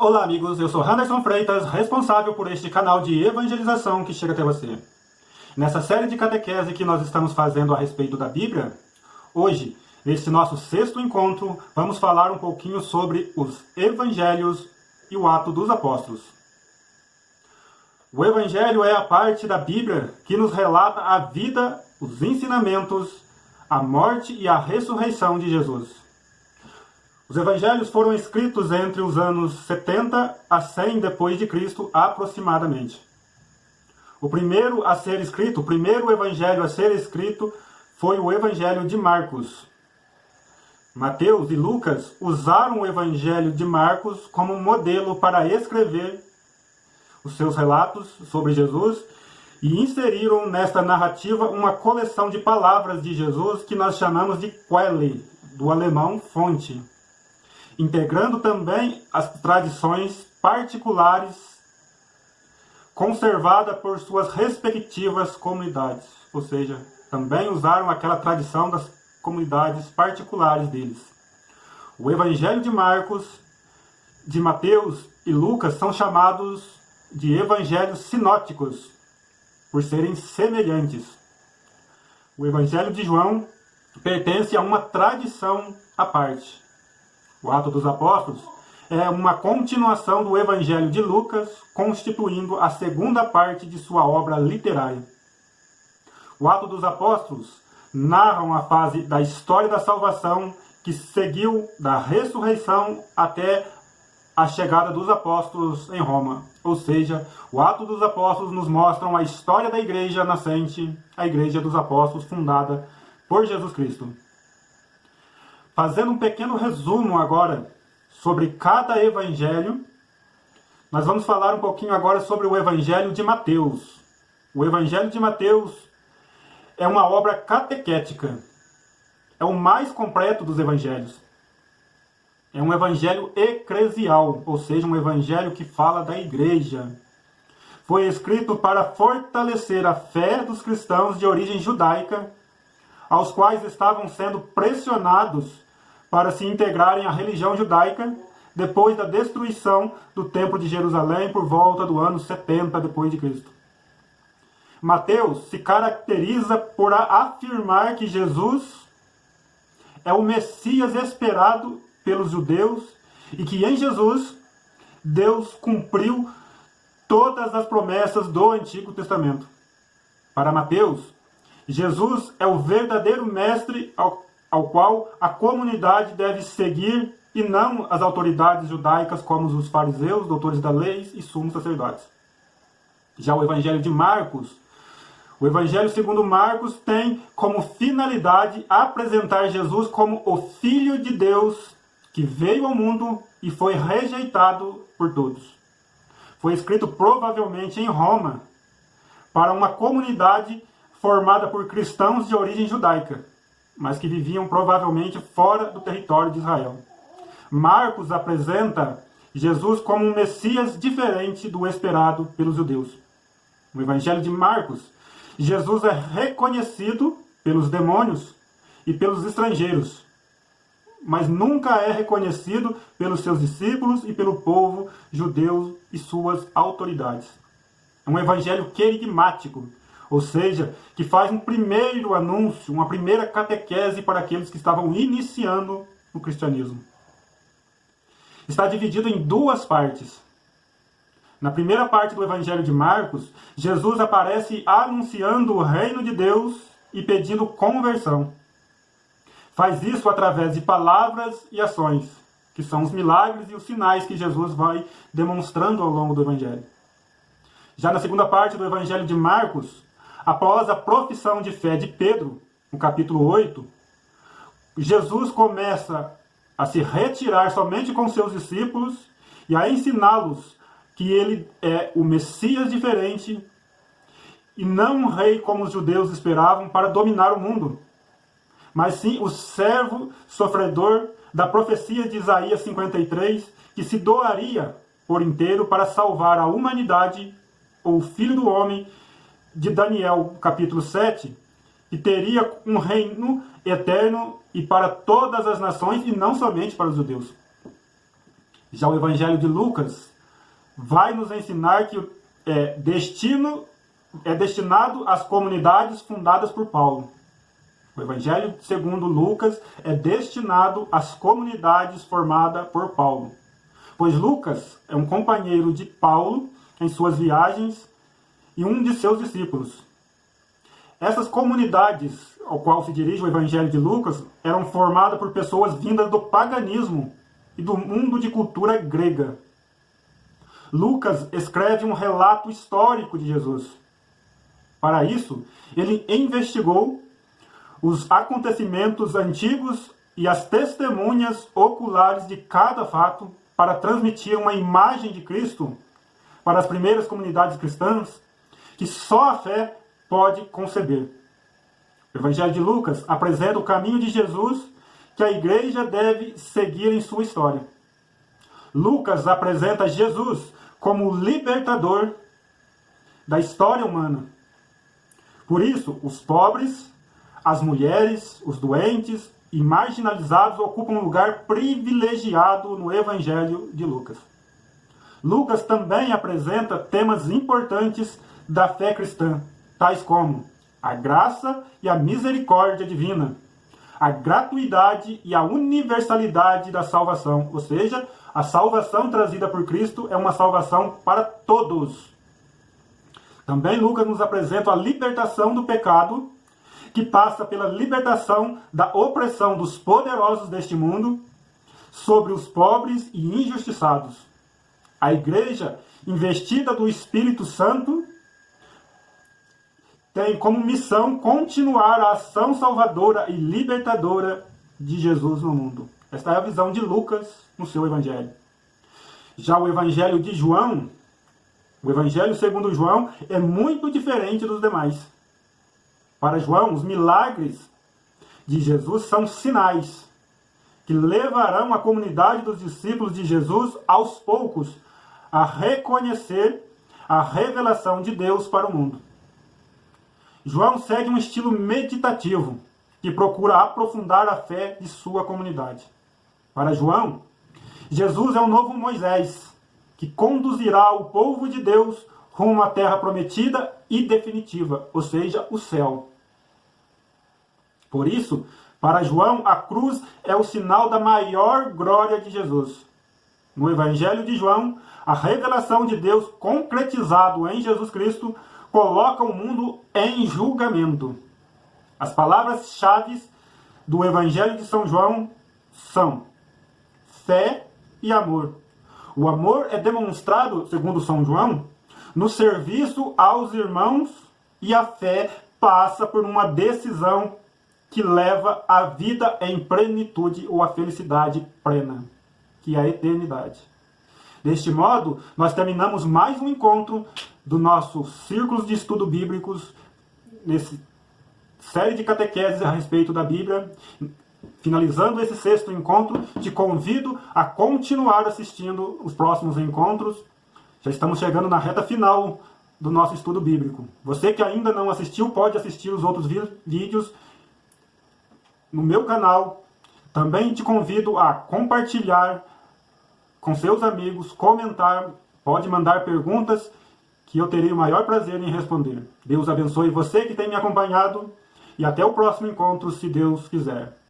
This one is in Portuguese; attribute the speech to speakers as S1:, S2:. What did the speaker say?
S1: Olá amigos, eu sou Anderson Freitas, responsável por este canal de evangelização que chega até você. Nessa série de catequese que nós estamos fazendo a respeito da Bíblia, hoje, neste nosso sexto encontro, vamos falar um pouquinho sobre os Evangelhos e o Ato dos Apóstolos. O Evangelho é a parte da Bíblia que nos relata a vida, os ensinamentos, a morte e a ressurreição de Jesus. Os evangelhos foram escritos entre os anos 70 a 100 depois de Cristo, aproximadamente. O primeiro evangelho a ser escrito foi o Evangelho de Marcos. Mateus e Lucas usaram o Evangelho de Marcos como modelo para escrever os seus relatos sobre Jesus e inseriram nesta narrativa uma coleção de palavras de Jesus que nós chamamos de Quelle, do alemão fonte, integrando também as tradições particulares conservadas por suas respectivas comunidades. Ou seja, também usaram aquela tradição das comunidades particulares deles. O Evangelho de Marcos, de Mateus e Lucas são chamados de evangelhos sinóticos, por serem semelhantes. O Evangelho de João pertence a uma tradição à parte. O Ato dos Apóstolos é uma continuação do Evangelho de Lucas, constituindo a segunda parte de sua obra literária. O Ato dos Apóstolos narram a fase da história da salvação que seguiu da ressurreição até a chegada dos apóstolos em Roma. Ou seja, o Ato dos Apóstolos nos mostra a história da igreja nascente, a Igreja dos Apóstolos, fundada por Jesus Cristo. Fazendo um pequeno resumo agora sobre cada evangelho, nós vamos falar um pouquinho agora sobre o Evangelho de Mateus. O Evangelho de Mateus é uma obra catequética. É o mais completo dos evangelhos. É um evangelho eclesial, ou seja, um evangelho que fala da igreja. Foi escrito para fortalecer a fé dos cristãos de origem judaica, aos quais estavam sendo pressionados para se integrarem à religião judaica depois da destruição do Templo de Jerusalém por volta do ano 70 depois de Cristo. Mateus se caracteriza por afirmar que Jesus é o Messias esperado pelos judeus e que em Jesus Deus cumpriu todas as promessas do Antigo Testamento. Para Mateus, Jesus é o verdadeiro mestre ao qual a comunidade deve seguir e não as autoridades judaicas como os fariseus, doutores da lei e sumos sacerdotes. Já o Evangelho de Marcos, o Evangelho segundo Marcos tem como finalidade apresentar Jesus como o Filho de Deus que veio ao mundo e foi rejeitado por todos. Foi escrito provavelmente em Roma para uma comunidade formada por cristãos de origem judaica, mas que viviam provavelmente fora do território de Israel. Marcos apresenta Jesus como um Messias diferente do esperado pelos judeus. No Evangelho de Marcos, Jesus é reconhecido pelos demônios e pelos estrangeiros, mas nunca é reconhecido pelos seus discípulos e pelo povo judeu e suas autoridades. É um evangelho querigmático, ou seja, que faz um primeiro anúncio, uma primeira catequese para aqueles que estavam iniciando o cristianismo. Está dividido em duas partes. Na primeira parte do Evangelho de Marcos, Jesus aparece anunciando o reino de Deus e pedindo conversão. Faz isso através de palavras e ações, que são os milagres e os sinais que Jesus vai demonstrando ao longo do Evangelho. Já na segunda parte do Evangelho de Marcos, após a profissão de fé de Pedro, no capítulo 8, Jesus começa a se retirar somente com seus discípulos e a ensiná-los que ele é o Messias diferente e não um rei como os judeus esperavam para dominar o mundo, mas sim o servo sofredor da profecia de Isaías 53, que se doaria por inteiro para salvar a humanidade, ou o Filho do Homem, de Daniel, capítulo 7, que teria um reino eterno e para todas as nações e não somente para os judeus. Já o Evangelho de Lucas vai nos ensinar que é destinado às comunidades fundadas por Paulo. O Evangelho segundo Lucas é destinado às comunidades formadas por Paulo. Pois Lucas é um companheiro de Paulo em suas viagens e um de seus discípulos. Essas comunidades ao qual se dirige o Evangelho de Lucas eram formadas por pessoas vindas do paganismo e do mundo de cultura grega. Lucas escreve um relato histórico de Jesus. Para isso, ele investigou os acontecimentos antigos e as testemunhas oculares de cada fato para transmitir uma imagem de Cristo para as primeiras comunidades cristãs que só a fé pode conceber. O Evangelho de Lucas apresenta o caminho de Jesus que a igreja deve seguir em sua história. Lucas apresenta Jesus como o libertador da história humana. Por isso, os pobres, as mulheres, os doentes e marginalizados ocupam um lugar privilegiado no Evangelho de Lucas. Lucas também apresenta temas importantes da fé cristã, tais como a graça e a misericórdia divina, a gratuidade e a universalidade da salvação, ou seja, a salvação trazida por Cristo é uma salvação para todos. Também Lucas nos apresenta a libertação do pecado, que passa pela libertação da opressão dos poderosos deste mundo sobre os pobres e injustiçados. A igreja, investida do Espírito Santo, tem como missão continuar a ação salvadora e libertadora de Jesus no mundo. Esta é a visão de Lucas no seu Evangelho. Já o Evangelho de João, o Evangelho segundo João, é muito diferente dos demais. Para João, os milagres de Jesus são sinais que levarão a comunidade dos discípulos de Jesus aos poucos a reconhecer a revelação de Deus para o mundo. João segue um estilo meditativo que procura aprofundar a fé de sua comunidade. Para João, Jesus é o novo Moisés, que conduzirá o povo de Deus rumo à terra prometida e definitiva, ou seja, o céu. Por isso, para João, a cruz é o sinal da maior glória de Jesus. No Evangelho de João, a revelação de Deus concretizado em Jesus Cristo coloca o mundo em julgamento. As palavras-chave do Evangelho de São João são fé e amor. O amor é demonstrado, segundo São João, no serviço aos irmãos, e a fé passa por uma decisão que leva à vida em plenitude ou à felicidade plena, que é a eternidade. Deste modo, nós terminamos mais um encontro do nosso Círculos de Estudo Bíblicos, nesse série de catequeses a respeito da Bíblia. Finalizando esse sexto encontro, te convido a continuar assistindo os próximos encontros. Já estamos chegando na reta final do nosso estudo bíblico. Você que ainda não assistiu, pode assistir os outros vídeos no meu canal. Também te convido a compartilhar com seus amigos, comentar, pode mandar perguntas que eu terei o maior prazer em responder. Deus abençoe você que tem me acompanhado e até o próximo encontro, se Deus quiser.